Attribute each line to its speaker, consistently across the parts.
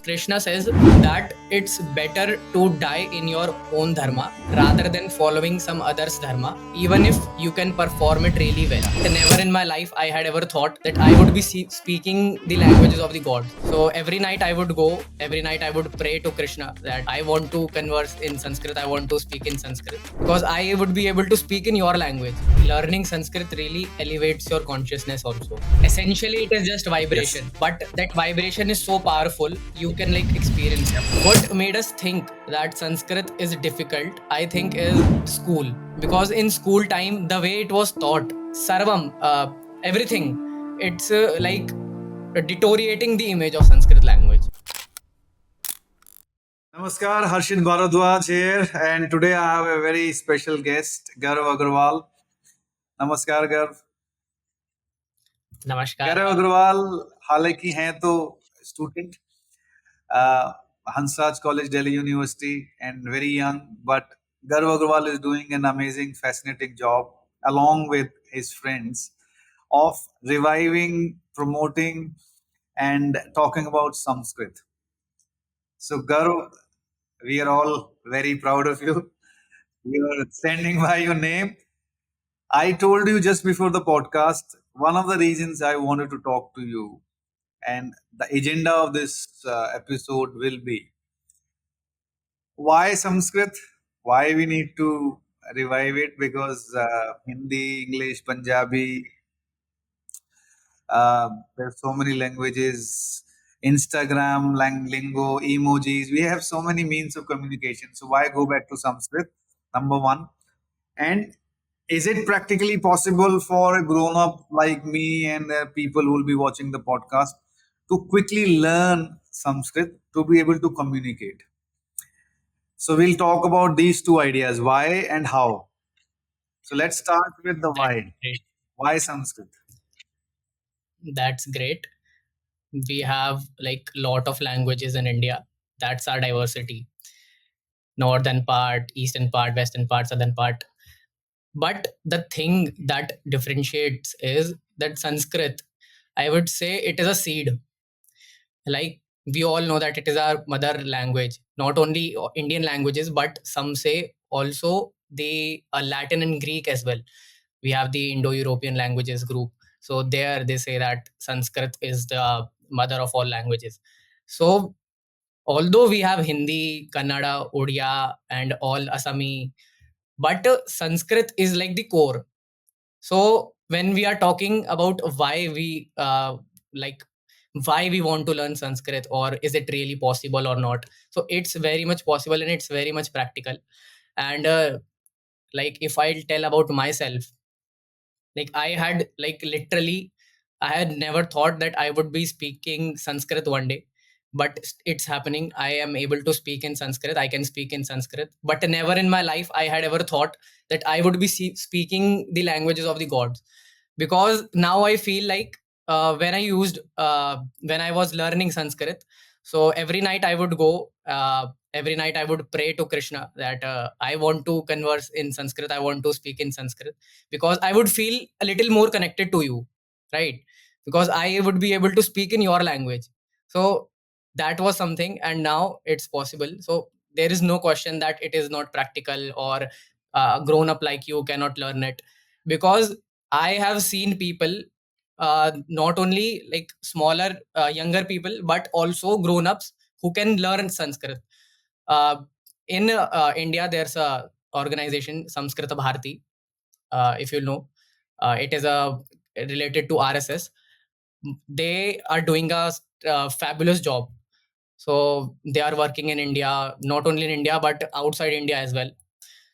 Speaker 1: Krishna says that it's better to die in your own dharma rather than following some other's dharma, even if you can perform it really well. Never in my life I had ever thought that I would be speaking the languages of the gods. So every night I would go, every night I would pray to Krishna that I want to converse in Sanskrit, I want to speak in Sanskrit because I would be able to speak in your language. Learning Sanskrit really elevates your consciousness also. Essentially, it is just vibration, but that vibration is so powerful you can like experience it. What made us think that Sanskrit is difficult, I think, is school. Because in school time, the way it was taught, sarvam, everything, it's like deteriorating the image of Sanskrit language.
Speaker 2: Namaskar, Harshit Bhardwaj here, and today I have a very special guest, Garv Agarwal. Namaskar, Garv.
Speaker 1: Namaskar.
Speaker 2: Garv Agarwal, हालांकि हैं तो student, Hansraj College, Delhi University, and very young, but Garv Agarwal is doing an amazing, fascinating job along with his friends of reviving, promoting, and talking about Sanskrit. So, Garv, we are all very proud of you. You are standing by your name. I told you just before the podcast, one of the reasons I wanted to talk to you, and the agenda of this episode will be why Sanskrit, why we need to revive it, because Hindi, English, Punjabi, there's so many languages, Instagram, lingo, emojis. We have so many means of communication. So why go back to Sanskrit? Number one. And is it practically possible for a grown up like me and people who will be watching the podcast to quickly learn Sanskrit to be able to communicate? So we'll talk about these two ideas, why and how. So let's start with the
Speaker 1: That's
Speaker 2: why.
Speaker 1: great.
Speaker 2: Why Sanskrit?
Speaker 1: That's great. We have like lot of languages in India. That's our diversity. Northern part, eastern part, western part, southern part. But the thing that differentiates is that Sanskrit, I would say it is a seed. Like we all know that it is our mother language, not only Indian languages, but some say also the Latin and Greek as well. We have the Indo-European languages group. So there they say that Sanskrit is the mother of all languages. So although we have Hindi, Kannada, Odia, and all Assami, but Sanskrit is like the core. So when we are talking about why we like why we want to learn Sanskrit, or is it really possible or not, so it's very much possible and it's very much practical. And like if I'll tell about myself, like I had like literally I had never thought that I would be speaking Sanskrit one day, but it's happening. I am able to speak in Sanskrit, I can speak in Sanskrit, but never in my life I had ever thought that I would be speaking the languages of the gods. Because now I feel like when I was learning Sanskrit, so every night I would go, every night I would pray to Krishna that I want to converse in Sanskrit, I want to speak in Sanskrit, because I would feel a little more connected to you, right? Because I would be able to speak in your language. So that was something, and now it's possible. So there is no question that it is not practical, or grown up like you cannot learn it. Because I have seen people, not only like smaller, younger people, but also grown ups who can learn Sanskrit. Uh, in India, there's a organization, Samskrita Bharati, if you know. It is a related to RSS. They are doing a fabulous job. So they are working in India, not only in India but outside India as well.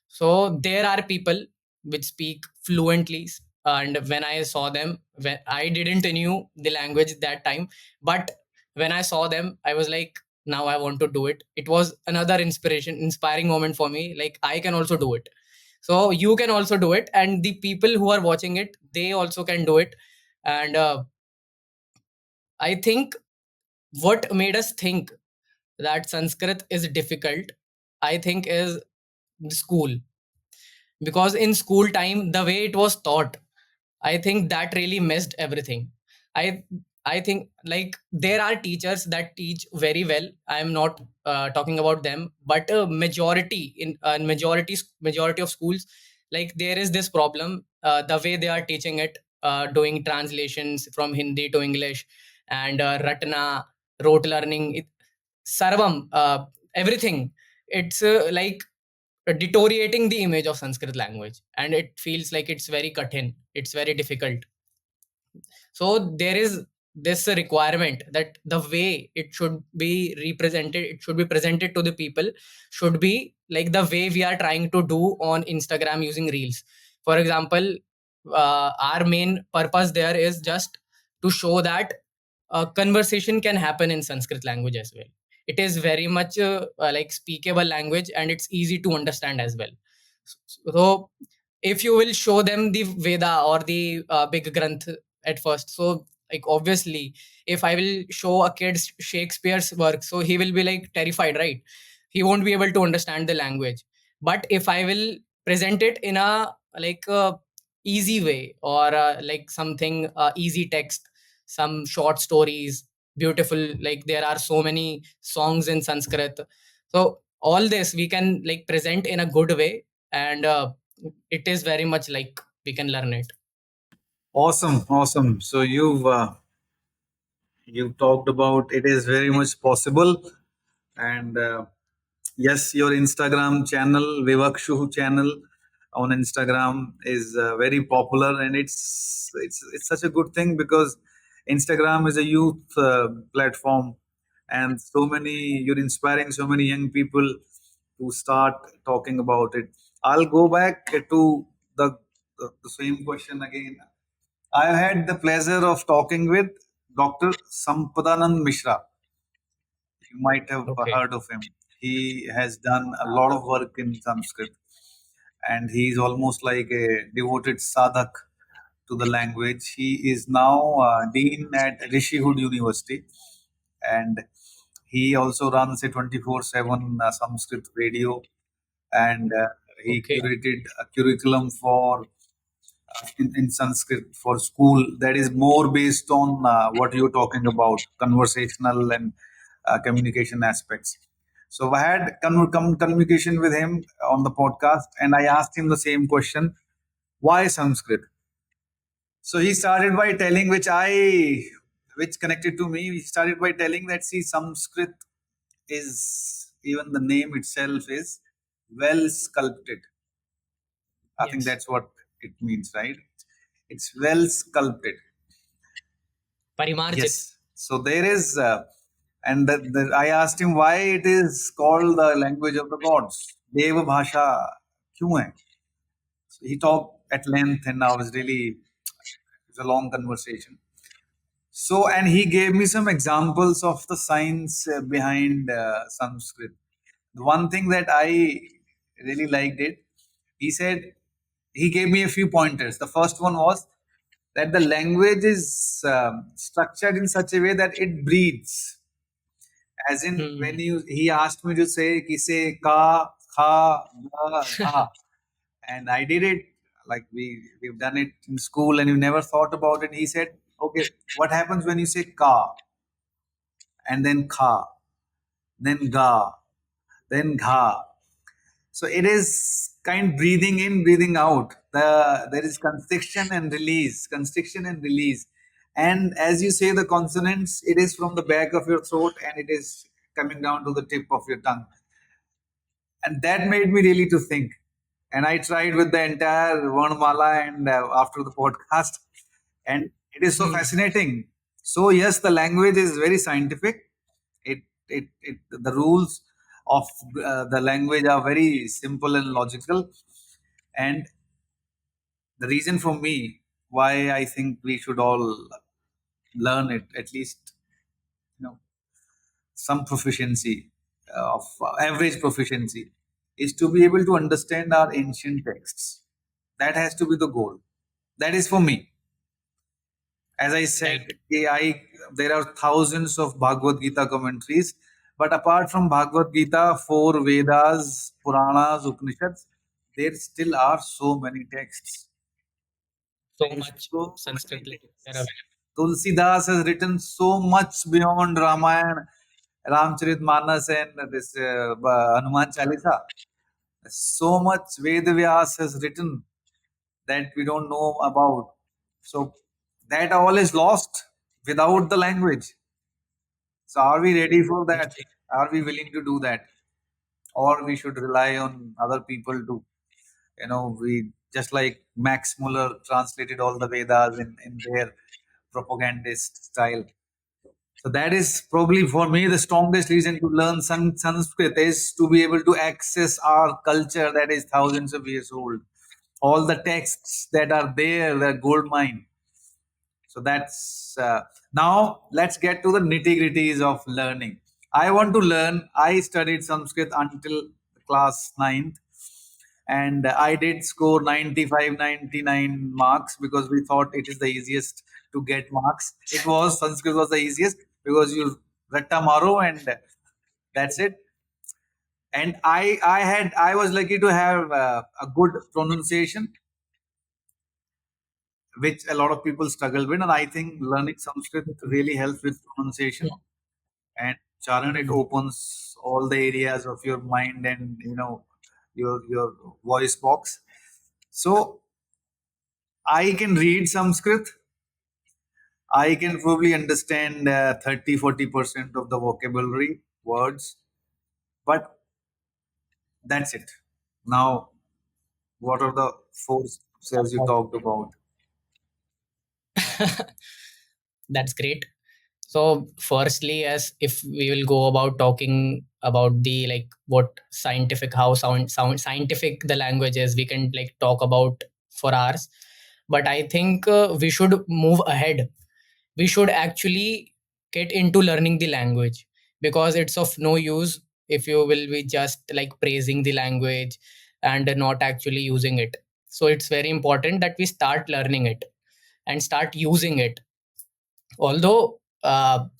Speaker 1: So there are people which speak fluently, and when I saw them, when I didn't knew the language that time, but when I saw them, I was like, now I want to do it. It was another inspiring moment for me. Like I can also do it. So you can also do it, and the people who are watching it, they also can do it. And I think what made us think that Sanskrit is difficult, I think, is school. Because in school time, the way it was taught, I think that really messed everything. I I think like there are teachers that teach very well. I am not talking about them, but majority in majority of schools, like there is this problem. The way they are teaching it, doing translations from Hindi to English, and Ratna, rote learning, Sarvam, everything. It's like deteriorating the image of Sanskrit language, and it feels like it's very kathin. It's very difficult. So there is this requirement that the way it should be represented, it should be presented to the people, should be like the way we are trying to do on Instagram using reels. For example, our main purpose there is just to show that conversation can happen in Sanskrit language as well. It is very much like speakable language, and it's easy to understand as well. So if you will show them the Veda or the big Granth at first, so like obviously if I will show a kid Shakespeare's work, so he will be like terrified, right? He won't be able to understand the language. But if I will present it in a like easy way, or like something easy text, some short stories, beautiful, like there are so many songs in Sanskrit. So all this we can like present in a good way, and it is very much like we can learn it.
Speaker 2: Awesome, awesome. So you've talked about it is very much possible, and yes, your Instagram channel, Vivakshu channel on Instagram is very popular, and it's such a good thing because Instagram is a youth platform, and so many you're inspiring so many young people to start talking about it. I'll go back to the same question again. I had the pleasure of talking with Dr. Sampadanand Mishra. You might have
Speaker 1: Okay.
Speaker 2: heard of him. He has done a lot of work in Sanskrit, and he's almost like a devoted sadhak to the language. He is now dean at Rishihood University, and he also runs a 24/7 Sanskrit radio, and he
Speaker 1: Okay.
Speaker 2: curated a curriculum for in Sanskrit for school that is more based on what you're talking about, conversational and communication aspects. So I had communication with him on the podcast, and I asked him the same question: Why Sanskrit? So he started by telling, which connected to me. He started by telling that see, Sanskrit is even the name itself is well sculpted. I think
Speaker 1: Yes.
Speaker 2: that's what it means, right? It's well sculpted.
Speaker 1: Parimarjit.
Speaker 2: Yes. So there is, I asked him why it is called the language of the gods. Deva Bhasha, kyun hai? So he talked at length, and I was really, it was a long conversation. So, and he gave me some examples of the science behind Sanskrit. The one thing that I really liked it, he said, he gave me a few pointers. The first one was that the language is structured in such a way that it breathes. As in, when
Speaker 1: Hmm.
Speaker 2: he asked me to say, ki say ka, kha, ga, gha, and I did it. Like we've done it in school, and you never thought about it. He said, okay, what happens when you say ka, and then kha, then ga, then gha? So it is kind breathing in, breathing out. There is constriction and release. And as you say the consonants, it is from the back of your throat and it is coming down to the tip of your tongue. And that made me really to think. And I tried with the entire Varnamala and after the podcast, and it is so
Speaker 1: Hmm.
Speaker 2: fascinating. So yes, the language is very scientific. It the rules of the language are very simple and logical. And the reason for me why I think we should all learn it, at least you know some proficiency of average proficiency, is to be able to understand our ancient texts. That has to be the goal. That is for me. As I said,
Speaker 1: Right.
Speaker 2: there are thousands of Bhagavad Gita commentaries, but apart from Bhagavad Gita, four Vedas, Puranas, Upanishads, there still are so many texts.
Speaker 1: So
Speaker 2: There are
Speaker 1: much
Speaker 2: so many
Speaker 1: Sanskrit literature
Speaker 2: texts.
Speaker 1: available.
Speaker 2: Tulsidas has written so much beyond Ramayana, Ramcharitmanas, and this Hanuman Chalisa. So much Vedavyas has written that we don't know about. So that all is lost without the language. So are we ready for that? Are we willing to do that? Or we should rely on other people to, we just like Max Muller translated all the Vedas in their propagandist style. So that is probably for me the strongest reason to learn Sanskrit is to be able to access our culture that is thousands of years old. All the texts that are there, the gold mine. So that's now let's get to the nitty gritties of learning. I want to learn. I studied Sanskrit until class ninth, and I did score 95, 99 marks because we thought it is the easiest to get marks. It was Sanskrit was the easiest because you ratta maro and that's it. And I was lucky to have a good pronunciation, which a lot of people struggle with. And I think learning Sanskrit really helps with pronunciation. And Charan, it opens all the areas of your mind and your voice box. So I can read Sanskrit. I can probably understand 30-40% of the vocabulary words, but that's it. Now, what are the four steps you talked about?
Speaker 1: That's great. So, firstly, as if we will go about talking about the like what scientific how sound scientific the language is, we can like talk about for hours. But I think we should move ahead. We should actually get into learning the language, because it's of no use if you will be just like praising the language and not actually using it. So it's very important that we start learning it and start using it. Although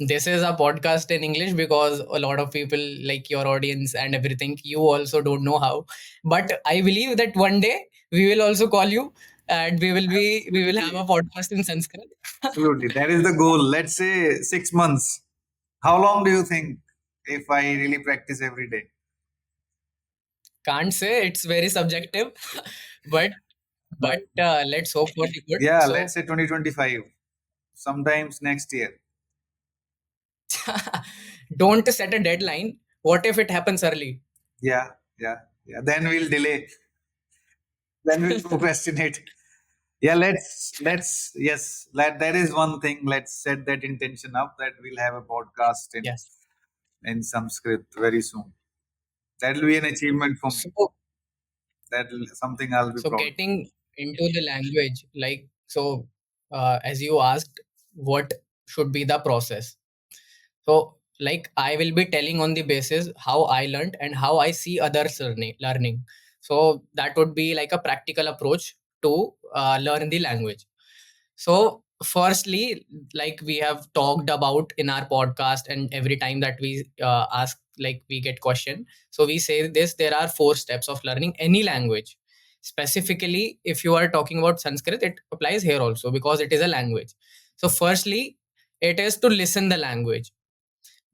Speaker 1: this is a podcast in English, because a lot of people like your audience and everything, you also don't know how, but I believe that one day we will also call you and we will have
Speaker 2: Absolutely.
Speaker 1: a podcast in Sanskrit.
Speaker 2: Absolutely. That is the goal. Let's say 6 months. How long do you think if I really practice every day?
Speaker 1: Can't say, it's very subjective, but
Speaker 2: But
Speaker 1: let's hope for the good.
Speaker 2: yeah, let's
Speaker 1: So
Speaker 2: say 2025, sometimes next year.
Speaker 1: don't set a deadline. What if it happens early?
Speaker 2: Yeah, yeah, yeah. Then we'll delay. Then we'll procrastinate. Yeah, let's yes, that is one thing. Let's set that intention up that we'll have a podcast
Speaker 1: Yes.
Speaker 2: in Sanskrit very soon. That'll be an achievement for me.
Speaker 1: So
Speaker 2: That'll something I'll be
Speaker 1: so
Speaker 2: proud.
Speaker 1: getting into the language, like, so as you asked, what should be the process? So like I will be telling on the basis how I learned and how I see others learning. So that would be like a practical approach to learn the language. So, firstly, like we have talked about in our podcast, and every time that we ask, like we get question. So we say this: there are four steps of learning any language. Specifically, if you are talking about Sanskrit, it applies here also because it is a language. So, firstly, it is to listen the language,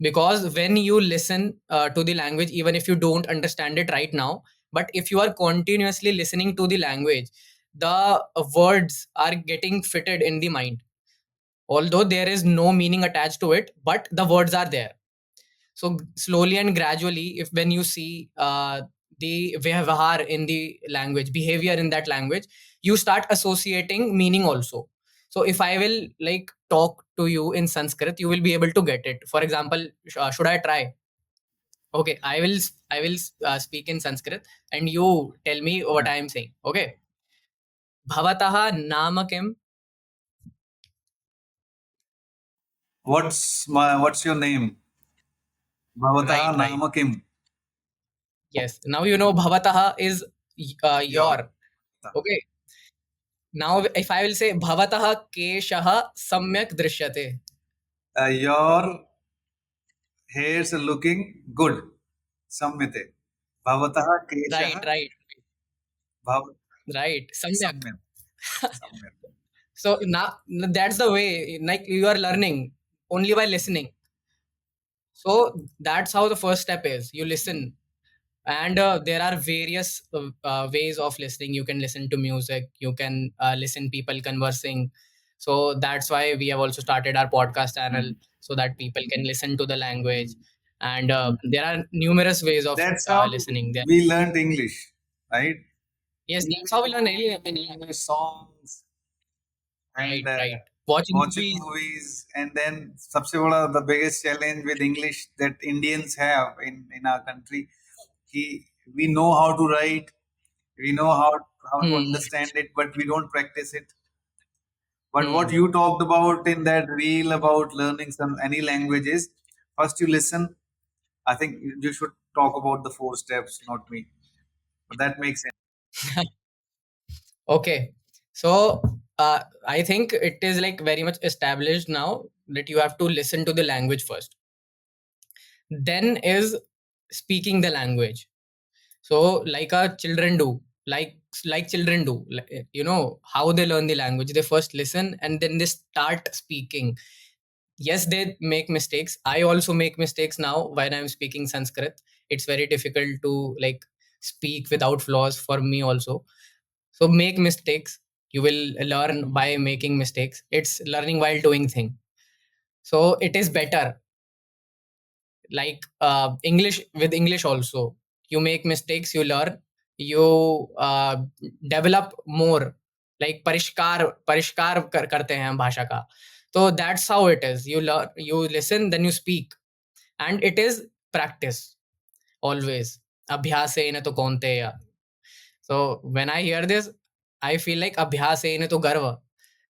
Speaker 1: because when you listen to the language, even if you don't understand it right now, but if you are continuously listening to the language, the words are getting fitted in the mind, although there is no meaning attached to it, but the words are there. So slowly and gradually, if when you see the vyavahar in the language, behavior in that language, you start associating meaning also. So if I will like talk to you in Sanskrit, you will be able to get it. For example, should I try? Okay, I will speak in Sanskrit and you tell me what I am saying. Okay. Bhavatah naam kim?
Speaker 2: What's your name? Bhavataha
Speaker 1: Right, right.
Speaker 2: nama kim?
Speaker 1: Yes. Now you know Bhavatah is
Speaker 2: Your.
Speaker 1: your. Okay. Now if I will say Bhavatah keshah samyak drishyate.
Speaker 2: Your hairs are looking good. Samyate. Bhavataha
Speaker 1: Right,
Speaker 2: keshaha
Speaker 1: right,
Speaker 2: bhav
Speaker 1: right. Samyak.
Speaker 2: samyat. Samyat.
Speaker 1: So now that's the way, like you are learning only by listening. So that's how the first step is. You listen. And there are various ways of listening. You can listen to music, you can listen people conversing. So that's why we have also started our podcast channel,
Speaker 2: Mm.
Speaker 1: so that people can listen to the language. And there are numerous ways of
Speaker 2: That's how
Speaker 1: listening there.
Speaker 2: we learned English, right?
Speaker 1: Yes, that's how we learn
Speaker 2: YouTube,
Speaker 1: really.
Speaker 2: English songs, and
Speaker 1: Right, right. Watching
Speaker 2: watching
Speaker 1: movies.
Speaker 2: movies. And then सबसे बड़ा the biggest challenge with English that Indians have in our country, he we know how to write, we know how to
Speaker 1: Hmm.
Speaker 2: understand it, but we don't practice it. But what
Speaker 1: Hmm.
Speaker 2: you talked about in that reel about learning some any languages, first you listen. I think you should talk about the four steps, not me. But that makes sense.
Speaker 1: Okay. So I think it is like very much established now that you have to listen to the language first. Then is speaking the language. So like our children do, like children do, you know how they learn the language. They first listen and then they start speaking. Yes, they make mistakes. I also make mistakes now when I'm speaking Sanskrit. It's very difficult to like speak without flaws for me also. So make mistakes. You will learn by making mistakes. It's learning while doing thing. So it is better, like english, with english also you make mistakes, you learn, you develop more, like karte hain hum bhasha ka. So that's how it is. You learn, you listen, then you speak. And it is practice always. Abhyas hai to kaunte ya. So when I hear this, I feel like abhyas hai to garva.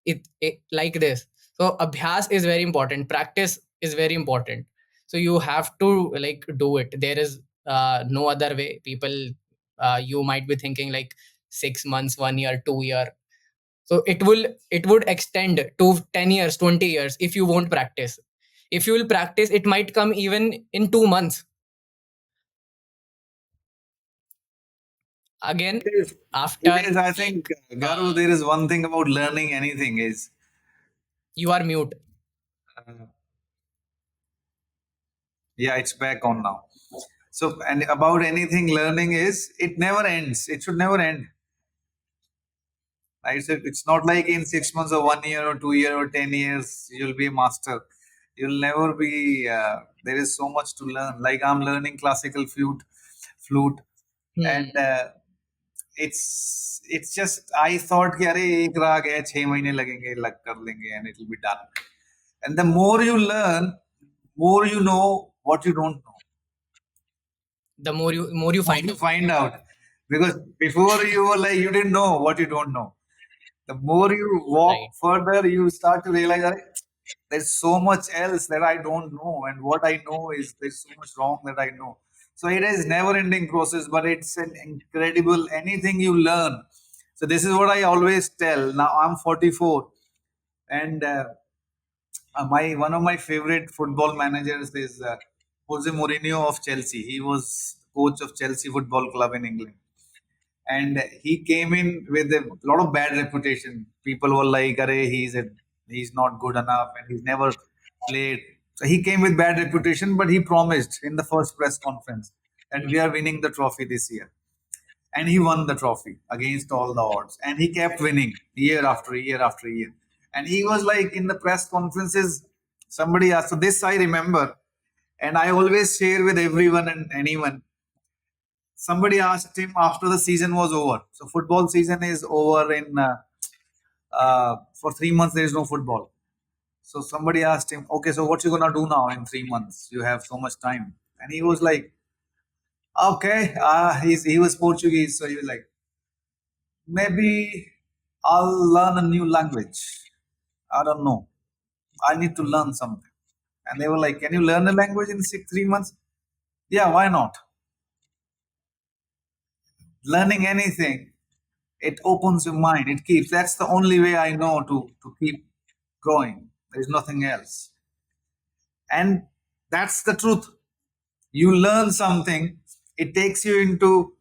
Speaker 1: It like this. So abhyas is very important. Practice is very important. So you have to like do it. There is no other way. People, you might be thinking like 6 months, 1 year, 2 year. So it would extend to 10 years, 20 years if you won't practice. If you will practice, it might come even in 2 months. Again,
Speaker 2: It is.
Speaker 1: after
Speaker 2: It is. I think, Garu,
Speaker 1: uh,
Speaker 2: there is one thing about learning anything is,
Speaker 1: you are mute.
Speaker 2: uh, yeah, it's back on now. So, and about anything learning is, it never ends. It should never end. Right? So it's not like in 6 months or 1 year or 2 year or 10 years you'll be a master. You'll never be. There is so much to learn. Like I'm learning classical flute, and
Speaker 1: Hmm.
Speaker 2: it's just I thought कि अरे एक राग है 6 महीने लगेंगे लग कर लेंगे and it'll be done. And the more you learn, more you know what you don't know.
Speaker 1: The more you
Speaker 2: More
Speaker 1: find
Speaker 2: you
Speaker 1: out.
Speaker 2: find out, because before you were like you didn't know what you don't know. The more you
Speaker 1: Right.
Speaker 2: walk further, you start to realize that there's so much else that I don't know, and what I know is there's so much wrong that I know. So it is never-ending process, but it's an incredible anything you learn. So this is what I always tell. Now I'm 44, and my one of my favorite football managers is Jose Mourinho of Chelsea. He was coach of Chelsea Football Club in England, and he came in with a lot of bad reputation. People were like, "Arey, he's not good enough, and he's never played." So he came with bad reputation, but he promised in the first press conference that we are winning the trophy this year, and he won the trophy against all the odds, and he kept winning year after year after year. And he was like in the press conferences, somebody asked. So this I remember, and I always share with everyone and anyone. Somebody asked him after the season was over. So football season is over in for 3 months. There is no football. So somebody asked him, "Okay, so what you gonna do now in 3 months? You have so much time." And he was like, "Okay." He was Portuguese, so he was like, "Maybe I'll learn a new language. I don't know. I need to learn something." And they were like, "Can you learn a language in 3 months?" Yeah, why not? Learning anything, it opens your mind. It keeps. That's the only way I know to keep growing. There's nothing else. And that's the truth. You learn something, it takes you into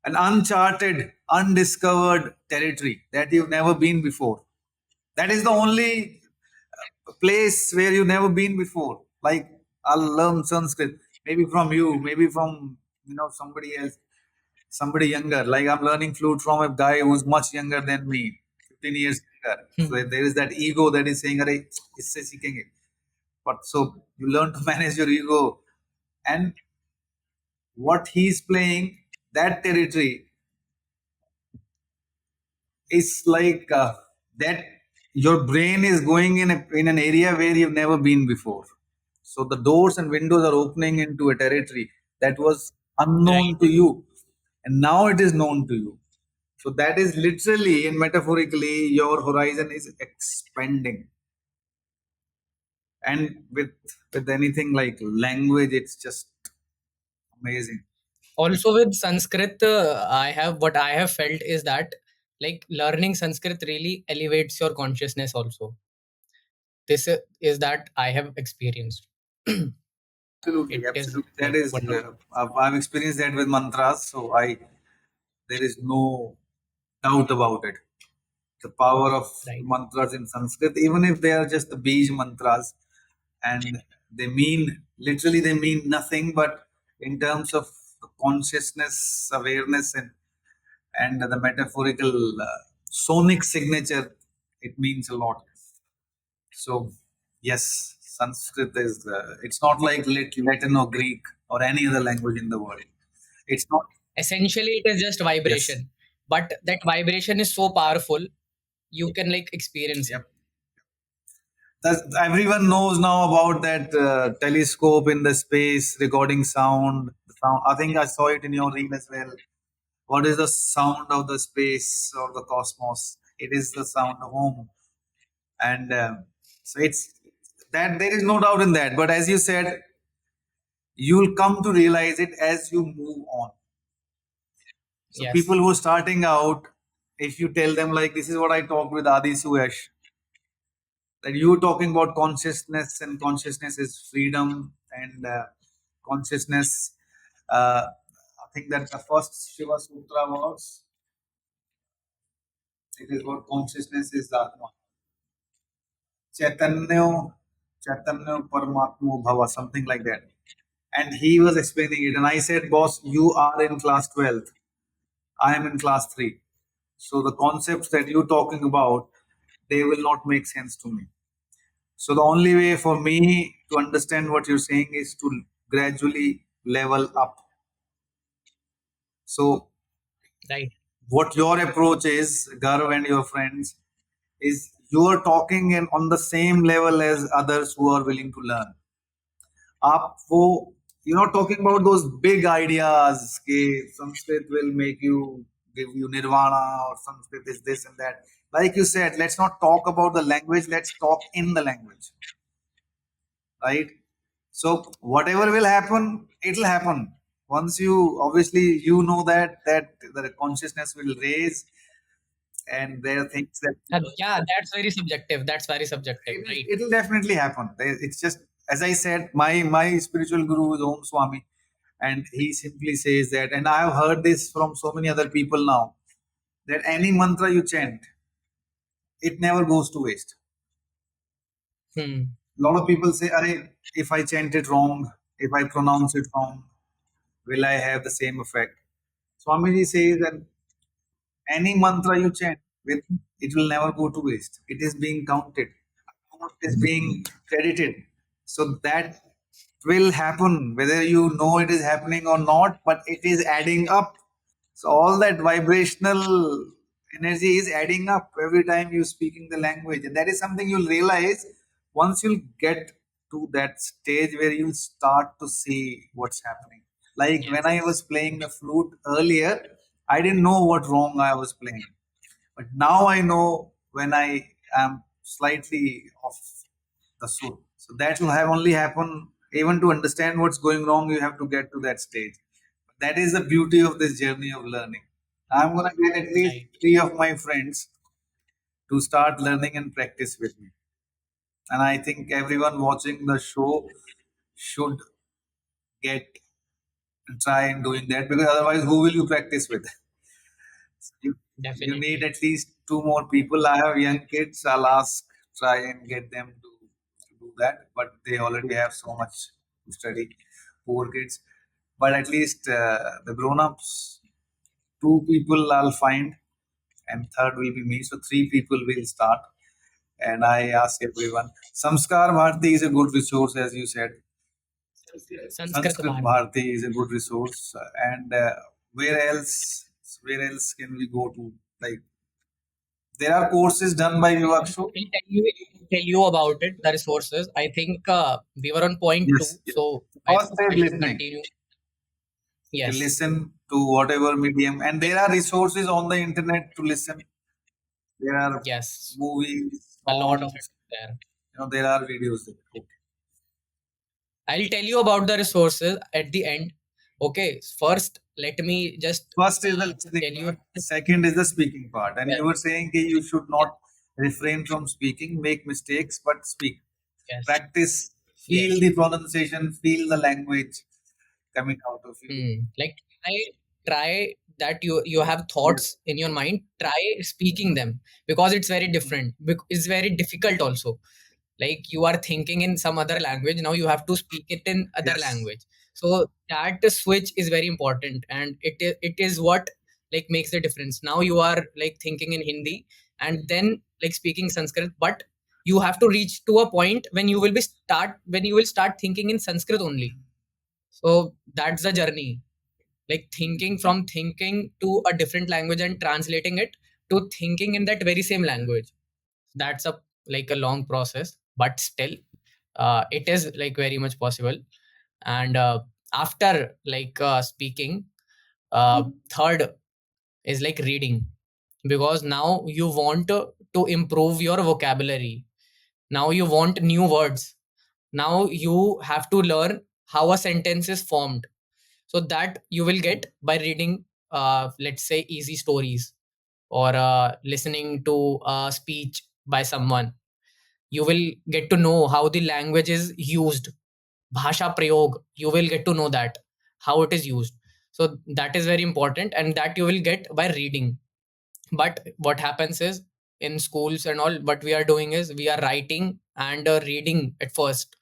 Speaker 2: an uncharted, undiscovered territory that you've never been before. That is the only place where you never been before. Like, I'll learn Sanskrit, maybe from you, maybe from somebody else, somebody younger. Like, I'm learning flute from a guy who's much younger than me, 15 years younger. So
Speaker 1: Hmm.
Speaker 2: there is that ego that is saying, "Arey, isse seekhenge." But so you learn to manage your ego, and what he's playing, that territory is like that. Your brain is going in an area where you've never been before. So the doors and windows are opening into a territory that was
Speaker 1: Right.
Speaker 2: unknown to you, and now it is known to you. So that is literally and metaphorically your horizon is expanding. And with anything like language, it's just amazing.
Speaker 1: Also with Sanskrit, I have felt is that like learning Sanskrit really elevates your consciousness also. This is that I have experienced.
Speaker 2: Absolutely,
Speaker 1: It is
Speaker 2: absolutely. That
Speaker 1: like
Speaker 2: is,
Speaker 1: wonderful.
Speaker 2: I've experienced that with mantras, so there is no doubt about it. The power of
Speaker 1: Right.
Speaker 2: mantras in Sanskrit, even if they are just the Bij mantras, and they mean literally they mean nothing, but in terms of the consciousness, awareness, and the metaphorical sonic signature, it means a lot. So yes, Sanskrit is it's not like Latin or Greek or any other language in the world. It's not.
Speaker 1: Essentially, it is just
Speaker 2: Yes.
Speaker 1: vibration, but that vibration is so powerful, you can like experience it.
Speaker 2: Yep. Everyone knows now about that telescope in the space recording sound. The sound. I think I saw it in your reel as well. What is the sound of the space or the cosmos? It is the sound of home, and so it's that there is no doubt in that. But as you said, you'll come to realize it as you move on. So people
Speaker 1: Yes.
Speaker 2: who are starting out, if you tell them like this is what I talked with Adi Suyash, that you're talking about consciousness, and consciousness is freedom, and consciousness. I think that the first Shiva Sutra was, it is what consciousness is Atma. Chaitanya, Chaitanya Paramatma Bhava, something like that. And he was explaining it. And I said, boss, you are in class 12th. I am in class 3. So the concepts that you're talking about, they will not make sense to me. So the only way for me to understand what you're saying is to gradually level up. So
Speaker 1: Right.
Speaker 2: what your approach is, Garv and your friends, is you are talking in on the same level as others who are willing to learn. आप वो you're not talking about those big ideas कि Sanskrit will make you give you nirvana or Sanskrit is this and that. Like you said, let's not talk about the language, let's talk in the language, right? So whatever will happen, it'll happen. Once you obviously you know that the consciousness will raise, and there are things that
Speaker 1: Yeah, that's very subjective. That's very subjective, right?
Speaker 2: it'll definitely happen. It's just as I said, my spiritual guru is Om Swami, and he simply says that, and I have heard this from so many other people now, that any mantra you chant, it never goes to waste.
Speaker 1: Hmm.
Speaker 2: A lot of people say, "Arey, if I chant it wrong, if I pronounce it wrong, will I have the same effect?" Swamiji says that any mantra you chant with, it will never go to waste. It is being counted. Amount is being credited. So that will happen whether you know it is happening or not, but it is adding up. So all that vibrational energy is adding up every time you're speaking the language. And that is something you'll realize once you'll get to that stage where you'll start to see what's happening. Like when I was
Speaker 1: Yes.
Speaker 2: playing the flute earlier, I didn't know what wrong I was playing. But now I know when I am slightly off the sur. So that will have only happen even to understand what's going wrong, you have to get to that stage. That is the beauty of this journey of learning. I'm gonna get at least
Speaker 1: Right.
Speaker 2: 3 of my friends to start learning and practice with me. And I think everyone watching the show should get try in doing that, because otherwise who will you practice with? You need
Speaker 1: Definitely.
Speaker 2: at least two more people. I have young kids. I'll ask, try and get them to do that. But they already have so much to study. Poor kids. But at least the grown-ups, two people I'll find, and third will be me. So three people will start. And I ask everyone. Samskar Bharti is a good resource, as you said.
Speaker 1: Sanskrit
Speaker 2: Sanskrit
Speaker 1: Bharti.
Speaker 2: Bharti is a good resource. And where else? Where else can we go to? Like there are courses done by Vivakshu.
Speaker 1: Tell you about it, the resources. I think we were on point two,
Speaker 2: Yes.
Speaker 1: so I
Speaker 2: First
Speaker 1: think
Speaker 2: is
Speaker 1: we should
Speaker 2: listening.
Speaker 1: continue.
Speaker 2: You
Speaker 1: Yes,
Speaker 2: listen to whatever medium, and there are resources on the internet to listen. There are
Speaker 1: yes,
Speaker 2: movies,
Speaker 1: a lot of it
Speaker 2: songs.
Speaker 1: there.
Speaker 2: There are videos there. Okay.
Speaker 1: I'll tell you about the resources at the end. Okay, first, let me just
Speaker 2: First is the listening
Speaker 1: tell you.
Speaker 2: part. Second is the speaking part. And you
Speaker 1: Yes,
Speaker 2: were saying that you should not refrain from speaking, make mistakes, but speak.
Speaker 1: yes,
Speaker 2: Practice, feel
Speaker 1: yes.
Speaker 2: the pronunciation, feel the language coming out of you.
Speaker 1: Like try that you have
Speaker 2: Yes.
Speaker 1: thoughts in your mind. Try speaking them because it's very different. It's very difficult also. Like you are thinking in some other language, now you have to speak it in other
Speaker 2: Yes.
Speaker 1: language. So that switch is very important, and it is what like makes the difference. Now you are like thinking in Hindi and then like speaking Sanskrit, but you have to reach to a point when you will start thinking in Sanskrit only. So that's the journey, like thinking from thinking to a different language and translating it to thinking in that very same language. That's a like a long process, but still it is like very much possible. And after like speaking, third is like reading, because now you want to improve your vocabulary. Now you want new words. Now you have to learn how a sentence is formed. So that you will get by reading let's say easy stories, or listening to a speech by someone. You will get to know how the language is used. Bhasha prayog, you will get to know that how it is used. So that is very important, and that you will get by reading. But what happens is, in schools and all, what we are doing is we are writing and reading at first.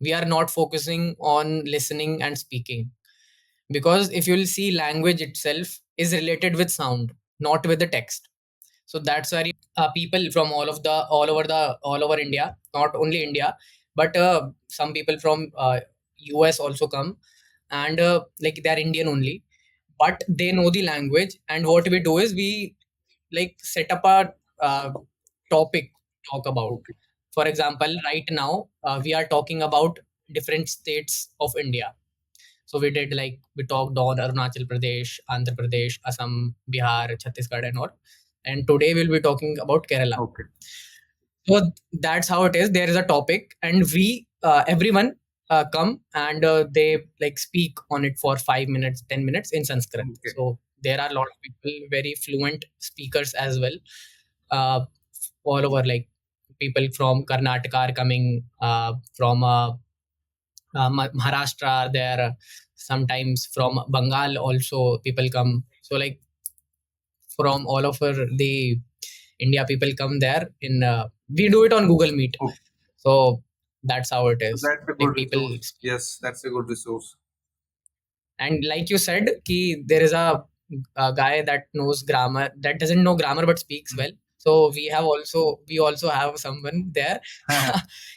Speaker 1: We are not focusing on listening and speaking, because if you'll see, language itself is related with sound, not with the text. So that's why people from all over India, not only India, but some people from US also come, and like they are Indian only, but they know the language. And what we do is we like set up a uh, topic to talk about.
Speaker 2: Okay.
Speaker 1: For example, right now we are talking about different states of India. So we did like we talked on Arunachal Pradesh, Andhra Pradesh, Assam, Bihar, Chhattisgarh, and all. And today we'll be talking about Kerala.
Speaker 2: Okay.
Speaker 1: So that's how it is. There is a topic, and we everyone come and they like speak on it for 5 minutes, 10 minutes in Sanskrit.
Speaker 2: Okay.
Speaker 1: So there are a lot of people, very fluent speakers as well, uh, all over. Like people from Karnataka are coming, from Maharashtra are there. Sometimes from Bengal also people come. So like from all over the India, people come there. In we do it on Google Meet.
Speaker 2: Okay.
Speaker 1: So that's how it
Speaker 2: So
Speaker 1: is.
Speaker 2: that's a
Speaker 1: Like
Speaker 2: good
Speaker 1: people
Speaker 2: resource.
Speaker 1: speak.
Speaker 2: Yes, that's a good resource.
Speaker 1: And like you said, ki there is a guy that knows grammar, that doesn't know grammar but speaks well. So we also have someone there.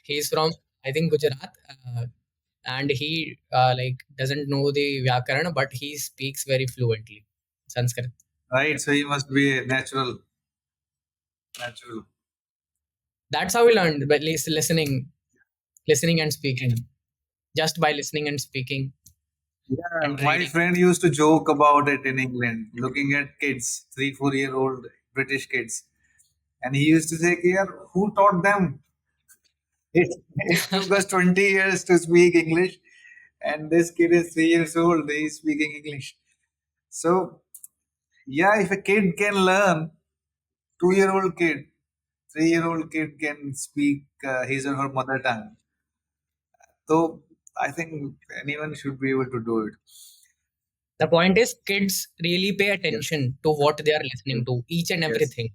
Speaker 1: He's from, I think, Gujarat. And he like doesn't know the Vyakaran, but he speaks very fluently Sanskrit.
Speaker 2: Right. So he must be a natural. Natural.
Speaker 1: That's how we learned, by listening and speaking, just by listening and speaking
Speaker 2: Yeah,
Speaker 1: and
Speaker 2: my
Speaker 1: reading.
Speaker 2: friend used to joke about it in England, looking at kids, 3, 4 year old British kids. And he used to say, "Here, who taught them? It took us 20 years to speak English, and this kid is 3 years old, he's speaking English." So, yeah, if a kid can learn, 2 year old kid, 3 year old kid can speak his or her mother tongue. So, I think anyone should be able to do it.
Speaker 1: The point is kids really pay
Speaker 2: Yes.
Speaker 1: attention to what they are listening
Speaker 2: Yes.
Speaker 1: to, each and
Speaker 2: Yes.
Speaker 1: everything.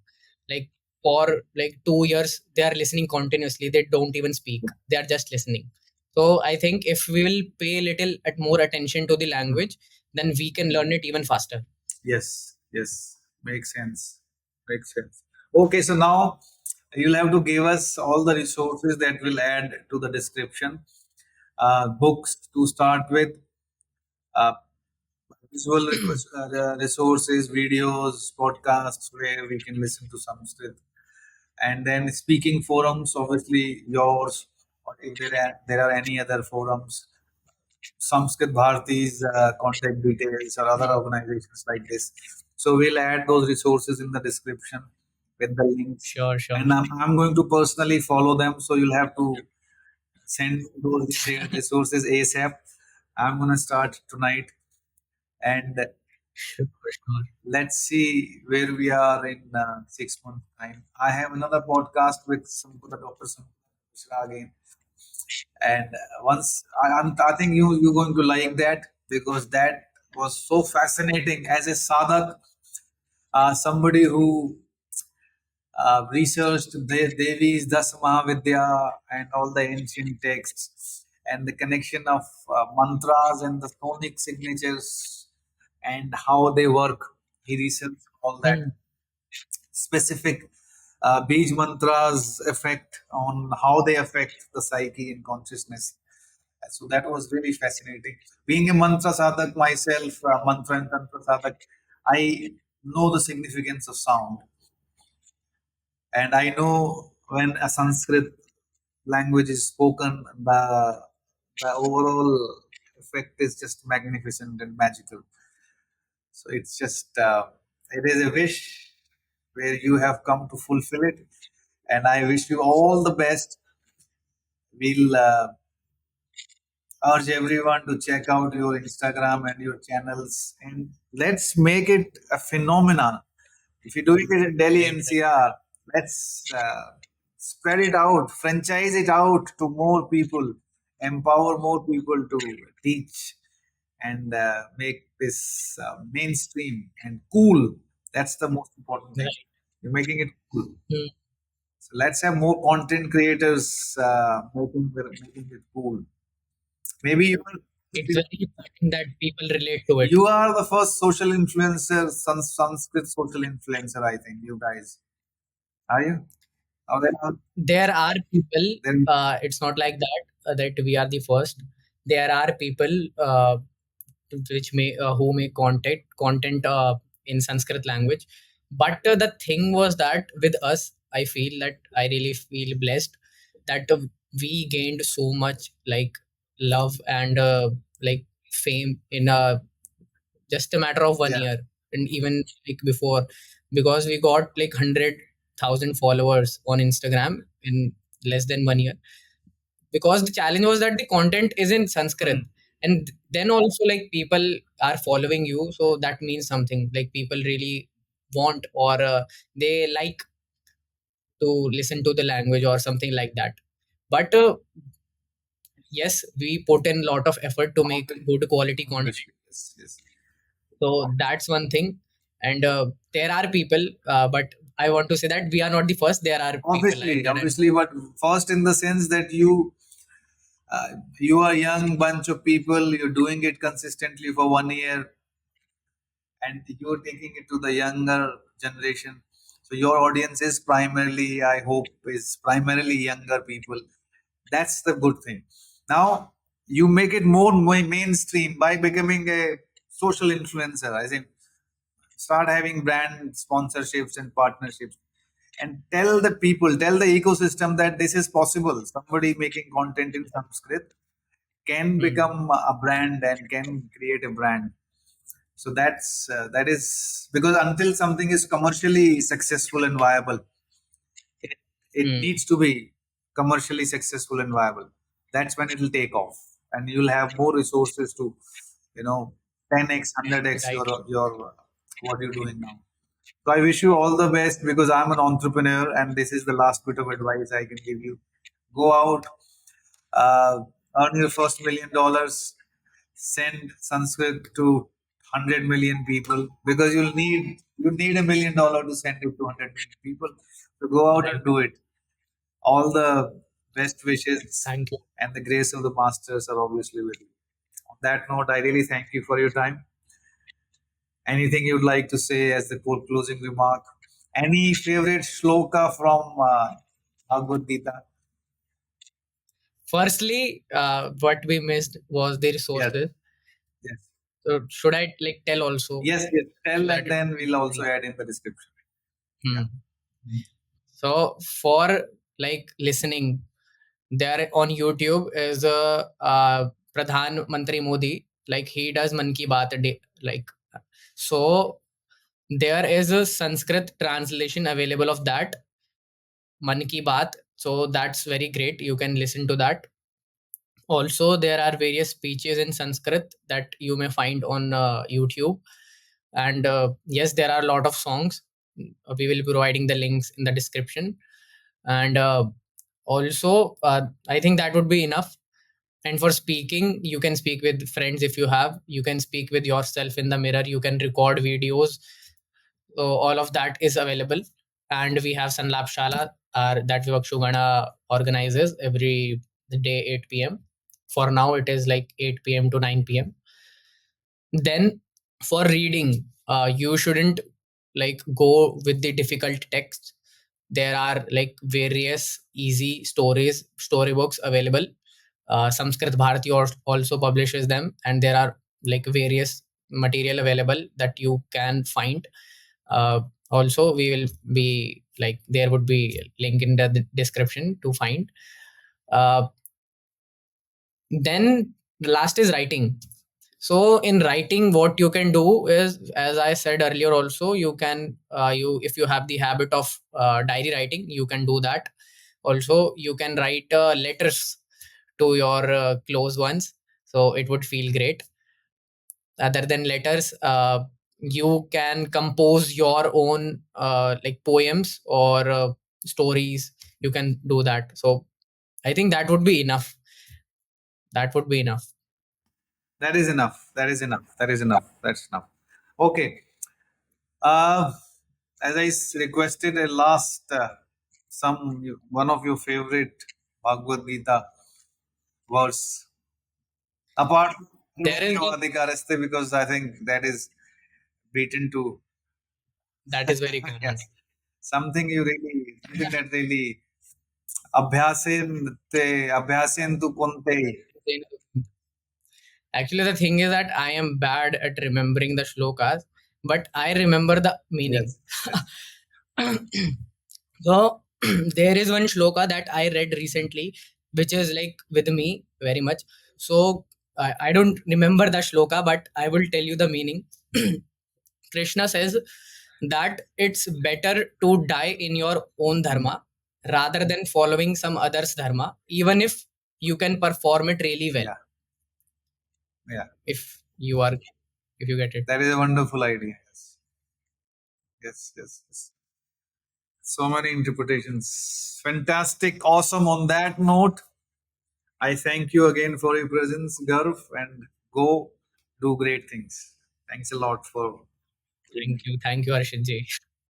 Speaker 1: Like for like 2 years they are listening continuously, they don't even speak, they are just listening. So I think if we will pay a little at more attention to the language, then we can learn it even faster.
Speaker 2: Yes. Yes. Makes sense. Makes sense. Okay, so now you'll have to give us all the resources that will add to the description. Books to start with, uh, visual resources, videos, podcasts where we can listen to Sanskrit, and then speaking forums, obviously yours, or if there are any other forums, Sanskrit Bharati's contact details or other
Speaker 1: Hmm.
Speaker 2: organizations like this. So we'll add those resources in the description with the links.
Speaker 1: Sure, sure.
Speaker 2: And I'm going to personally follow them. So you'll have to send those resources ASAP. I'm going to start tonight. And
Speaker 1: Sure, sure.
Speaker 2: let's see where we are in 6 months' time. I have another podcast with some Dr. Sankar again. And I think you're going to like that because that was so fascinating as a sadhak, somebody who researched Devi's Das Mahavidya and all the ancient texts and the connection of mantras and the sonic signatures and how they work. He researched all that
Speaker 1: Hmm.
Speaker 2: specific Bij mantras effect on how they affect the psyche and consciousness. So that was really fascinating. Being a mantra sadhak myself, mantra and tantra sadhak, I know the significance of sound, and I know when a Sanskrit language is spoken, the overall effect is just magnificent and magical. So it's just it is a wish where you have come to fulfill it, and I wish you all the best. We'll urge everyone to check out your Instagram and your channels, and let's make it a phenomenon. If you're doing it in Delhi
Speaker 1: Right, right.
Speaker 2: NCR, let's spread it out, franchise it out to more people, empower more people to teach and make this mainstream and cool. That's the most important thing.
Speaker 1: Right.
Speaker 2: You're making it cool.
Speaker 1: Hmm.
Speaker 2: So let's have more content creators making it cool. Maybe
Speaker 1: It's very important that people relate to it.
Speaker 2: you are the first social influencer, Sanskrit social influencer, I think, you guys. Are you? Or
Speaker 1: There are people,
Speaker 2: then,
Speaker 1: it's not like that, that we are the first. There are people which may who make content in Sanskrit language. But the thing was that with us, I feel that I really feel blessed that we gained so much like love and like fame in just a matter of one
Speaker 2: yeah.
Speaker 1: year, and even like before, because we got like 100,000 followers on Instagram in less than 1 year, because the challenge was that the content is in Sanskrit.
Speaker 2: Hmm.
Speaker 1: And then also like people are following you, so that means something, like people really want or they like to listen to the language or something like that. But yes, we put in a lot of effort to make
Speaker 2: Obviously,
Speaker 1: good quality content.
Speaker 2: yes, yes.
Speaker 1: So that's one thing. And there are people, but I want to say that we are not the first, there are people,
Speaker 2: Obviously,
Speaker 1: and
Speaker 2: obviously, but first in the sense that uh, you are a young bunch of people, you're doing it consistently for 1 year, and you're taking it to the younger generation. So your audience is primarily, I hope, is primarily younger people. That's the good thing. Now you make it more mainstream by becoming a social influencer. I think start having brand sponsorships and partnerships, and tell the people, tell the ecosystem that this is possible. Somebody making content in Sanskrit can
Speaker 1: hmm,
Speaker 2: become a brand and can create a brand. So that is because until something is commercially successful and viable, it, it
Speaker 1: hmm,
Speaker 2: needs to be commercially successful and viable. That's when it will take off, and you'll have more resources to, you know, 10x, 100x
Speaker 1: right.
Speaker 2: your what you're doing now. So I wish you all the best because I'm an entrepreneur, and this is the last bit of advice I can give you. Go out, uh, earn your first $1 million, send Sanskrit to 100 million people, because you need $1 million to send it to 100 million people. So go out and do it. All the best wishes
Speaker 1: Thank you.
Speaker 2: and the grace of the masters are obviously with you. On that note, I really thank you for your time. Anything you'd like to say as the closing remark? Any favorite shloka from Bhagavad Gita?
Speaker 1: Firstly, what we missed was the
Speaker 2: Yes,
Speaker 1: resources.
Speaker 2: yes,
Speaker 1: So should I like tell also
Speaker 2: yes, yes.
Speaker 1: so
Speaker 2: Tell,
Speaker 1: that
Speaker 2: and
Speaker 1: it
Speaker 2: then we'll also
Speaker 1: will.
Speaker 2: add in the description. Yeah.
Speaker 1: Hmm. So for like listening, there on YouTube is Pradhan Mantri Modi. Like he does Man Ki Baat a day. Like so, there is a Sanskrit translation available of that Man Ki Baat. So that's very great. You can listen to that. Also, there are various speeches in Sanskrit that you may find on YouTube. And yes, there are a lot of songs. We will be providing the links in the description. And also, I think that would be enough. And for speaking, you can speak with friends if you have. You can speak with yourself in the mirror. You can record videos. So all of that is available. And we have Sanlap Shala that Vivakshu Gana organizes every day 8 p.m. For now, it is like 8 p.m. to 9 p.m. Then for reading, you shouldn't like go with the difficult text. There are like various easy storybooks available. Sanskrit Bharati also publishes them, and there are like various material available that you can find. Uh, Also, we will be like there would be a link in the description to find. Uh, then the last is writing. So in writing, what you can do is, as I said earlier, also you can you if you have the habit of diary writing, you can do that. Also, you can write letters to your close ones, so it would feel great. Other than letters, you can compose your own like poems or stories. You can do that. So I think that would be enough. That would be enough.
Speaker 2: That is enough. That is enough. That is enough. That's enough. Okay. Uh, as requested a last, one of your favorite Bhagavad Gita verse, apart from
Speaker 1: There is one
Speaker 2: Adhikaraste, because I think that is beaten to
Speaker 1: that is very common.
Speaker 2: yes, something that really abhyasen tu kunte.
Speaker 1: Actually, the thing is that I am bad at remembering the shlokas, but I remember the meaning.
Speaker 2: Yes, yes.
Speaker 1: So there is one shloka that I read recently, which is like with me very much. So I don't remember the shloka, but I will tell you the meaning. Krishna says that it's better to die in your own dharma rather than following some other's dharma, even if you can perform it really well.
Speaker 2: Yeah, yeah.
Speaker 1: If you are, if you get it.
Speaker 2: That is a wonderful idea. Yes, yes, yes, yes. So many interpretations. Fantastic, awesome. On that note, I thank you again for your presence, Garv, and go do great things. Thanks a lot for.
Speaker 1: Thank you, Arshit ji.